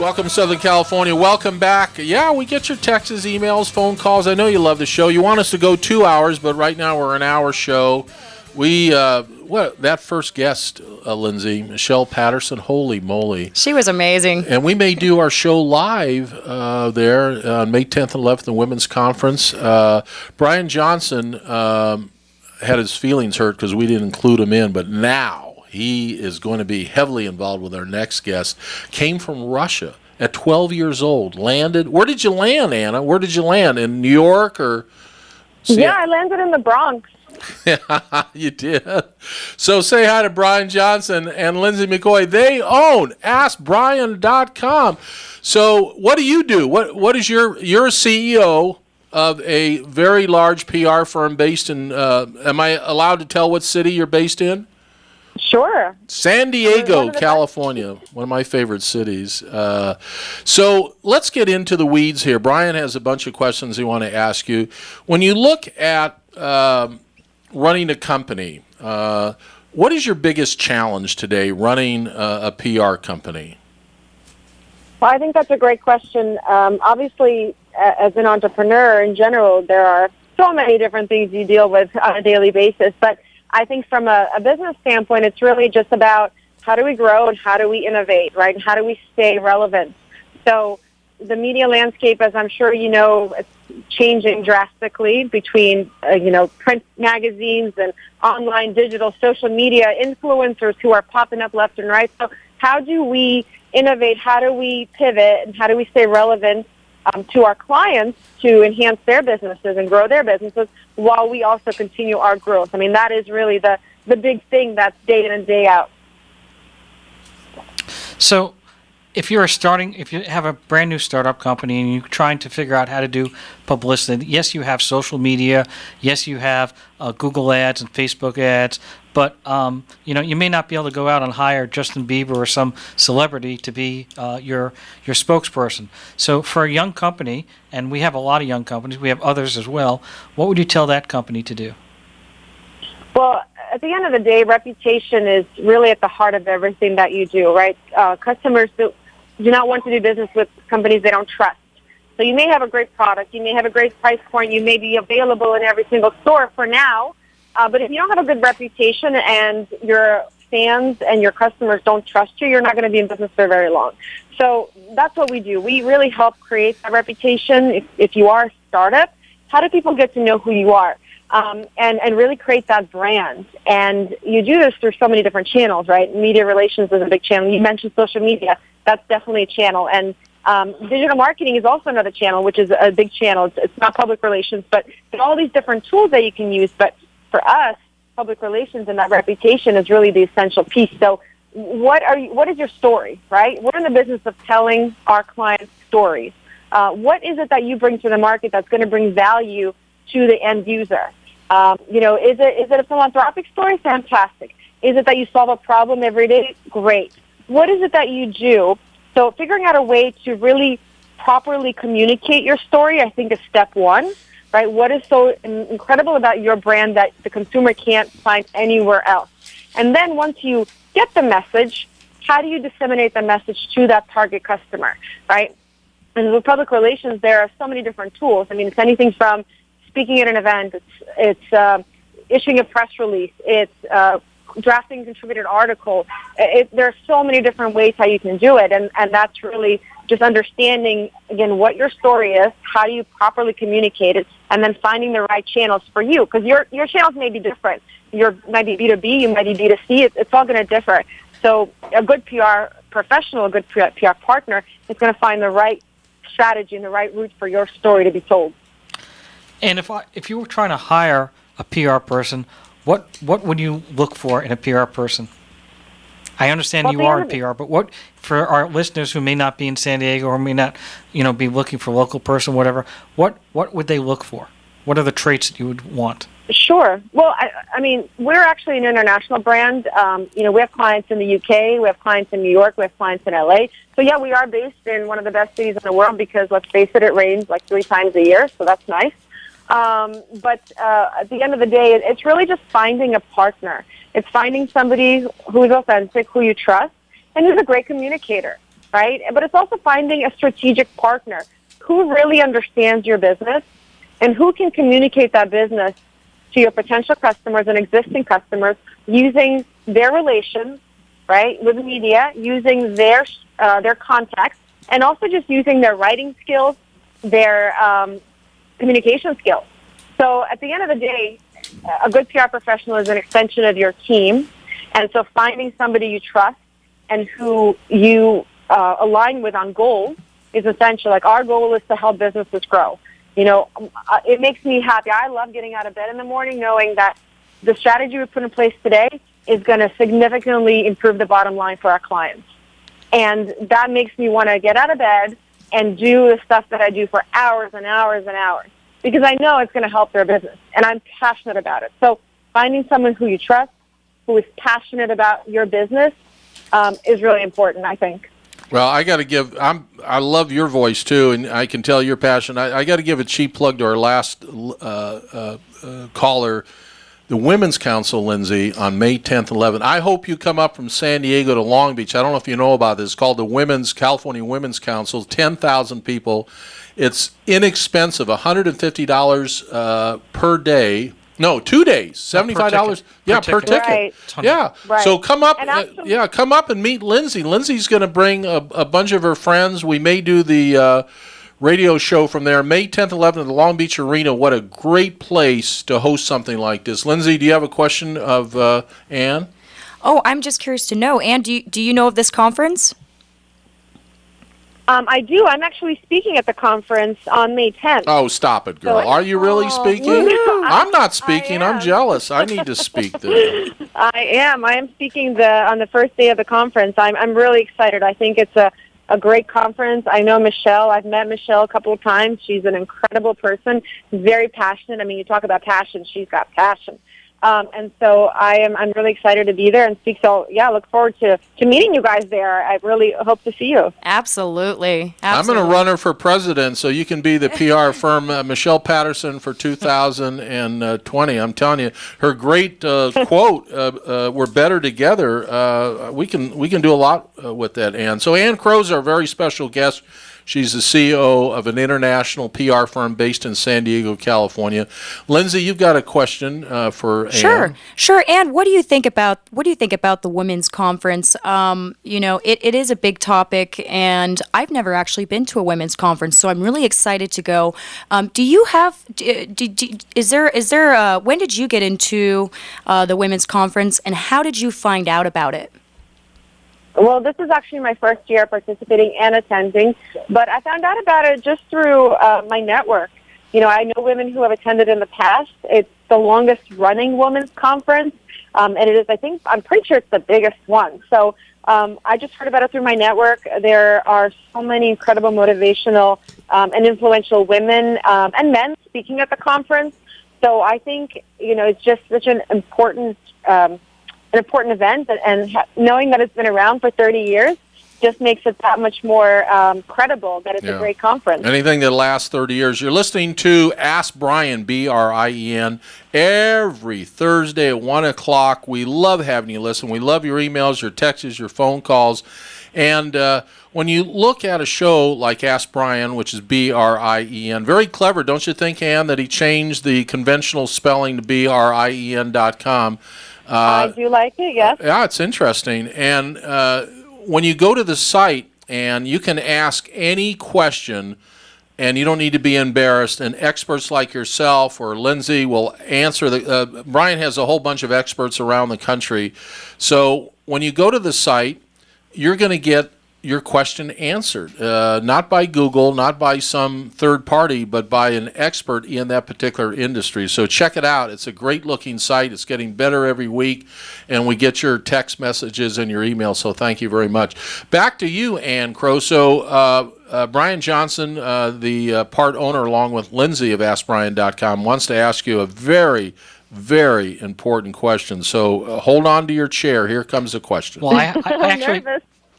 Welcome, Southern California. Welcome back. Yeah, we get your texts, emails, phone calls. I know you love the show. You want us to go 2 hours, but right now we're an hour show. That first guest, Lindsay, Michelle Patterson, holy moly. She was amazing. And we may do our show live there on May 10th and 11th, the Women's Conference. Brien Johnson had his feelings hurt because we didn't include him in, but now he is going to be heavily involved with our next guest. Came from Russia at 12 years old. Landed. Where did you land, Anna? Where did you land? In New York or? Yeah, I landed in the Bronx. Yeah, you did. So say hi to Brien Johnson and Lindsay McCoy. They own AskBrien.com. So what do you do? What is you're a CEO of a very large PR firm based in, am I allowed to tell what city you're based in? Sure. San Diego, California, one of my favorite cities. So let's get into the weeds here. Brien has a bunch of questions he want to ask you. When you look at running a company, what is your biggest challenge today running a PR company? Well, I think that's a great question. Obviously, as an entrepreneur in general, there are so many different things you deal with on a daily basis, but I think from a business standpoint, it's really just about how do we grow and how do we innovate, right? And how do we stay relevant? So the media landscape, as I'm sure you know, it's changing drastically between, print magazines and online, digital, social media influencers who are popping up left and right. So how do we innovate? How do we pivot? And how do we stay relevant to our clients to enhance their businesses and grow their businesses while we also continue our growth? I mean, that is really the big thing that's day in and day out. So if you have a brand new startup company and you're trying to figure out how to do publicity, yes, you have social media, yes, you have Google ads and Facebook ads, but you may not be able to go out and hire Justin Bieber or some celebrity to be your spokesperson. So for a young company, and we have a lot of young companies, we have others as well, what would you tell that company to do? Well, at the end of the day, reputation is really at the heart of everything that you do, right? Customers do not want to do business with companies they don't trust. So you may have a great product, you may have a great price point, you may be available in every single store for now, but if you don't have a good reputation and your fans and your customers don't trust you, you're not going to be in business for very long. So that's what we do. We really help create that reputation. If you are a startup, how do people get to know who you are? And really create that brand. And you do this through so many different channels, right? Media relations is a big channel. You mentioned social media. That's definitely a channel. And digital marketing is also another channel, which is a big channel. It's not public relations, but there are all these different tools that you can use. But for us, public relations and that reputation is really the essential piece. So what is your story, right? We're in the business of telling our clients stories. What is it that you bring to the market that's going to bring value to the end user? Is it a philanthropic story? Fantastic. Is it that you solve a problem every day? Great. What is it that you do? So figuring out a way to really properly communicate your story, I think, is step one, right? What is so incredible about your brand that the consumer can't find anywhere else? And then once you get the message, how do you disseminate the message to that target customer, right? And with public relations, there are so many different tools. I mean, it's anything from speaking at an event, it's issuing a press release, it's drafting a contributed article. There are so many different ways how you can do it, and that's really just understanding, again, what your story is, how do you properly communicate it, and then finding the right channels for you, because your channels may be different. You might be B2B, you might be B2C, it's all going to differ. So a good PR professional, a good PR partner is going to find the right strategy and the right route for your story to be told. And if you were trying to hire a PR person, what would you look for in a PR person? I understand you are in PR, but what for our listeners who may not be in San Diego or may not, be looking for a local person, whatever, what would they look for? What are the traits that you would want? Sure. Well, I mean, we're actually an international brand. We have clients in the UK, we have clients in New York, we have clients in LA. So yeah, we are based in one of the best cities in the world because, let's face it rains like 3 times a year, so that's nice. But at the end of the day, it's really just finding a partner. It's finding somebody who is authentic, who you trust, and who's a great communicator. right? But it's also finding a strategic partner who really understands your business and who can communicate that business to your potential customers and existing customers using their relations, right, with the media, using their contacts, and also just using their writing skills, their communication skills. So at the end of the day, a good PR professional is an extension of your team. And so finding somebody you trust and who you align with on goals is essential. Like, our goal is to help businesses grow. You know, it makes me happy. I love getting out of bed in the morning knowing that the strategy we put in place today is going to significantly improve the bottom line for our clients. And that makes me want to get out of bed and do the stuff that I do for hours and hours and hours, because I know it's going to help their business, and I'm passionate about it. So finding someone who you trust, who is passionate about your business, is really important, I think. Well, I got to give. I love your voice too, and I can tell you're passionate. I got to give a cheap plug to our last caller, the Women's Council, Lindsay, on May 10th and 11th. I hope you come up from San Diego to Long Beach. I don't know if you know about this. It's called the California Women's Council. 10,000 people. It's inexpensive. $150 per day. No, 2 days, $75. Per ticket. Right. Yeah. Right. So come up. And come up and meet Lindsay. Lindsay's going to bring a bunch of her friends. We may do the radio show from there, May 10th, 11th at the Long Beach Arena. What a great place to host something like this. Lindsay, do you have a question of Ann? Oh, I'm just curious to know. Ann, do you know of this conference? I do. I'm actually speaking at the conference on May 10th. Oh, stop it, girl. So, Are you really speaking? I'm not speaking. I'm jealous. I need to speak there. I am speaking on the first day of the conference. I'm really excited. I think it's a great conference. I know Michelle. I've met Michelle a couple of times. She's an incredible person, very passionate. I mean, you talk about passion. She's got passion. And so I'm really excited to be there and speak. So, yeah, I look forward to meeting you guys there. I really hope to see you. Absolutely. I'm going to run her for president so you can be the PR firm, Michelle Patterson, for 2020. I'm telling you, her great quote, "We're better together." We can do a lot with that, Ann. So Ann Crow's our very special guest. She's the CEO of an international PR firm based in San Diego, California. Lindsay, you've got a question for Ann. Sure. Ann, what do you think about the women's conference? It is a big topic, and I've never actually been to a women's conference, so I'm really excited to go. Do you have? Is there? When did you get into the women's conference, and how did you find out about it? Well, this is actually my first year participating and attending, but I found out about it just through my network. You know, I know women who have attended in the past. It's the longest running women's conference, and it is, I'm pretty sure it's the biggest one. So I just heard about it through my network. There are so many incredible motivational and influential women and men speaking at the conference. So I think, it's just such an important event, and knowing that it's been around for 30 years just makes it that much more credible that it's a great conference. Anything that lasts 30 years. You're listening to Ask Brien, Brien, every Thursday at 1 o'clock. We love having you listen. We love your emails, your texts, your phone calls. And when you look at a show like Ask Brien, which is Brien, very clever, don't you think, Ann, that he changed the conventional spelling to brien.com? I do like it, yes. Yeah, it's interesting. And when you go to the site, and you can ask any question, and you don't need to be embarrassed, and experts like yourself or Lindsay will answer. Brien has a whole bunch of experts around the country. So when you go to the site, you're going to get your question answered, not by Google, not by some third party, but by an expert in that particular industry. So check it out. It's a great-looking site. It's getting better every week, and we get your text messages and your emails, so thank you very much. Back to you, Ann Crow. So Brien Johnson, the part owner, along with Lindsay of AskBrien.com, wants to ask you a very, very important question. So hold on to your chair. Here comes the question. Well,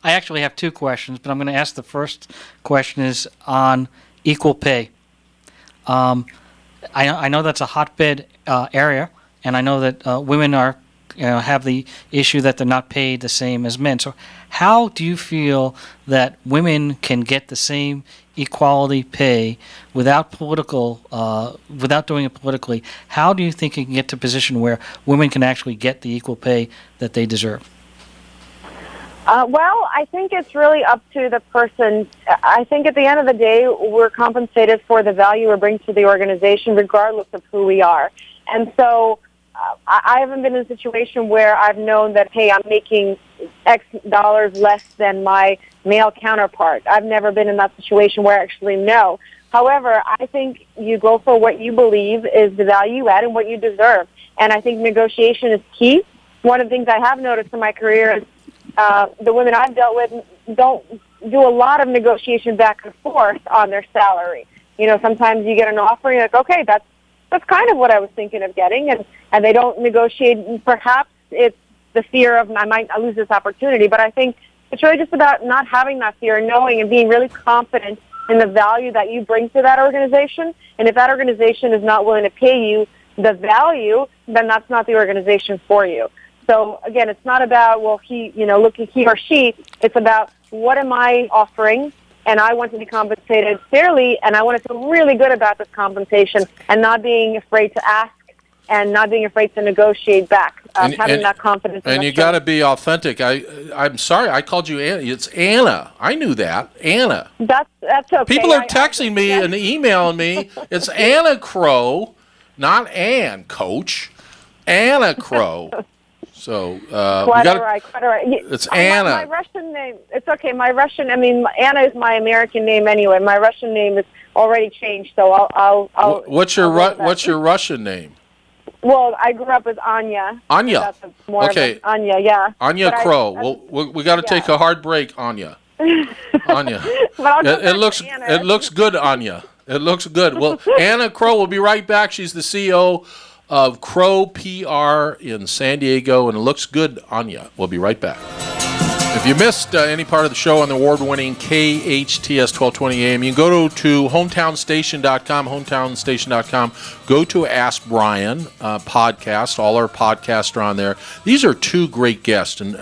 I actually have two questions, but I'm going to ask the first question is on equal pay. I know that's a hotbed area, and I know that women are have the issue that they're not paid the same as men. So how do you feel that women can get the same equality pay without doing it politically? How do you think you can get to a position where women can actually get the equal pay that they deserve? Well, I think it's really up to the person. I think at the end of the day, we're compensated for the value we bring to the organization, regardless of who we are. And so I haven't been in a situation where I've known that, hey, I'm making X dollars less than my male counterpart. I've never been in that situation where I actually know. However, I think you go for what you believe is the value add and what you deserve. And I think negotiation is key. One of the things I have noticed in my career is the women I've dealt with don't do a lot of negotiation back and forth on their salary. Sometimes you get an offer and you're like, okay, that's kind of what I was thinking of getting, and they don't negotiate. Perhaps it's the fear of I might lose this opportunity, but I think it's really just about not having that fear, knowing and being really confident in the value that you bring to that organization. And if that organization is not willing to pay you the value, then that's not the organization for you. So again, it's not about, he or she. It's about what am I offering, and I want to be compensated fairly, and I want to feel really good about this compensation, and not being afraid to ask, and not being afraid to negotiate back. Having that confidence. And you got to be authentic. I'm sorry, I called you Anna. It's Anna. I knew that, Anna. That's okay. People are texting me and emailing me. It's Anna Crow, not Ann, Coach. Anna Crow. So quite all right. It's Anna. My Russian name. It's okay. Anna is my American name anyway. My Russian name is already changed, so I'll What's your Russian name? Well, I grew up as Anya. Anya. Okay. Anya, yeah. Anya Crow. We got to take a hard break, Anya. Anya. It looks good, Anya. It looks good. Well, Anna Crow will be right back. She's the CEO of Crow PR in San Diego, and it looks good, Anya. We'll be right back. If you missed any part of the show on the award-winning KHTS 1220 AM, you can go to hometownstation.com, go to Ask Brien podcast. All our podcasts are on there. These are two great guests, and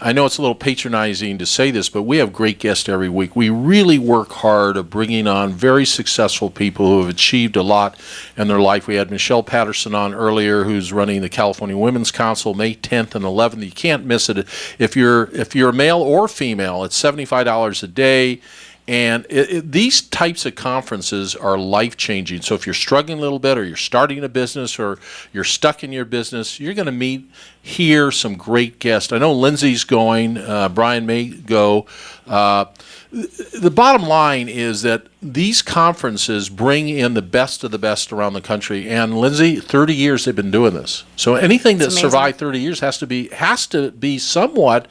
I know it's a little patronizing to say this, but we have great guests every week. We really work hard at bringing on very successful people who have achieved a lot in their life. We had Michelle Patterson on earlier, who's running the California Women's Council, May 10th and 11th. You can't miss it. If you're male or female, it's $75 a day. And these types of conferences are life-changing. So if you're struggling a little bit, or you're starting a business, or you're stuck in your business, you're going to hear some great guests. I know Lindsay's going. Brien may go. The bottom line is that these conferences bring in the best of the best around the country. And Lindsay, 30 years they've been doing this. So anything that survived 30 years has to be somewhat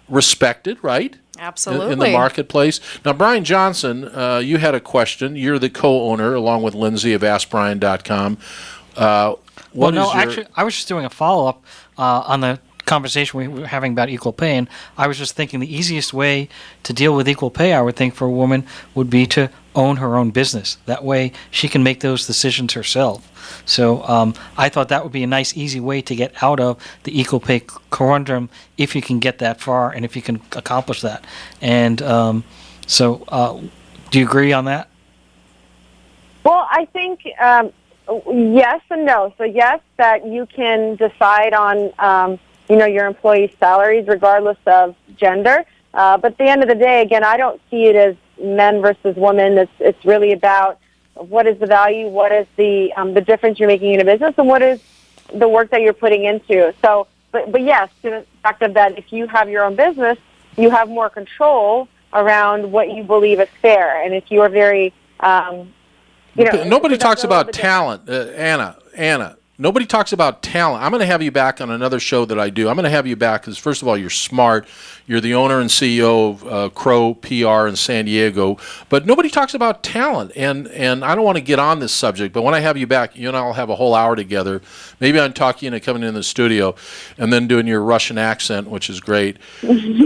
respected, right? Absolutely. In the marketplace. Now, Brien Johnson, you had a question. You're the co-owner, along with Lindsay, of AskBrien.com. Actually, I was just doing a follow-up on the conversation we were having about equal pay, and I was just thinking the easiest way to deal with equal pay, I would think, for a woman would be to own her own business. That way she can make those decisions herself. So I thought that would be a nice, easy way to get out of the equal pay conundrum if you can get that far and if you can accomplish that. And do you agree on that? Well, I think yes and no. So yes, that you can decide on your employees' salaries regardless of gender. But at the end of the day, again, I don't see it as men versus women. It's really about what is the value, what is the difference you're making in a business, and what is the work that you're putting into. So, but yes, to the fact of that, if you have your own business, you have more control around what you believe is fair. And if you are very, nobody talks about talent, Anna. Nobody talks about talent. I'm going to have you back on another show that I do. I'm going to have you back because, first of all, you're smart. You're the owner and CEO of Crow PR in San Diego. But nobody talks about talent. And I don't want to get on this subject, but when I have you back, you and I will have a whole hour together. Maybe I'm talking into coming in the studio and then doing your Russian accent, which is great.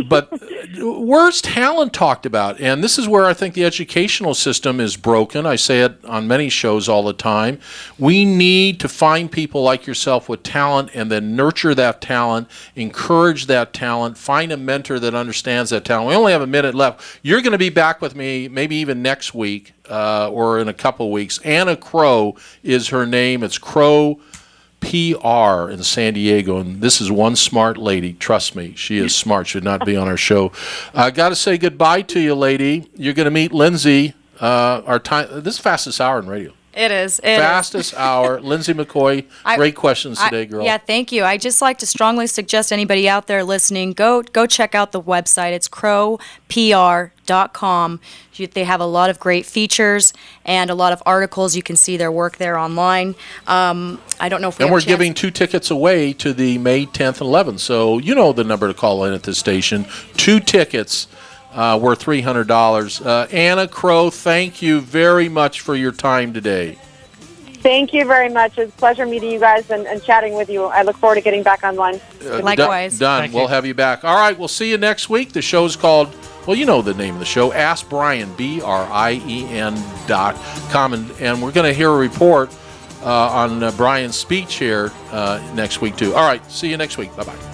But where's talent talked about? And this is where I think the educational system is broken. I say it on many shows all the time. We need to find people people like yourself with talent and then nurture that talent, encourage that talent, find a mentor that understands that talent. We only have a minute left. You're going to be back with me maybe even next week or in a couple weeks. Anna Crow is her name. It's Crow PR in San Diego, and this is one smart lady. Trust me, she is smart. Should not be on our show. I got to say goodbye to you, lady. You're going to meet Lindsay. Our time. This is fastest hour in radio. It is. Fastest hour. Lindsay McCoy, great questions today, girl. Yeah, thank you. I just like to strongly suggest anybody out there listening, go check out the website. It's crowpr.com. They have a lot of great features and a lot of articles. You can see their work there online. I don't know if we And have we're a chance- giving 2 tickets away to the May 10th and 11th. So you know the number to call in at this station. 2 tickets. Worth $300. Anna Crow, thank you very much for your time today. Thank you very much. It's a pleasure meeting you guys and chatting with you. I look forward to getting back online. Likewise. Done. Thank We'll you. have you back. All right, we'll see you next week. The show's called, well, you know the name of the show, Ask Brien, BRIEN.com. And we're going to hear a report on Brian's speech here next week, too. All right, see you next week. Bye-bye.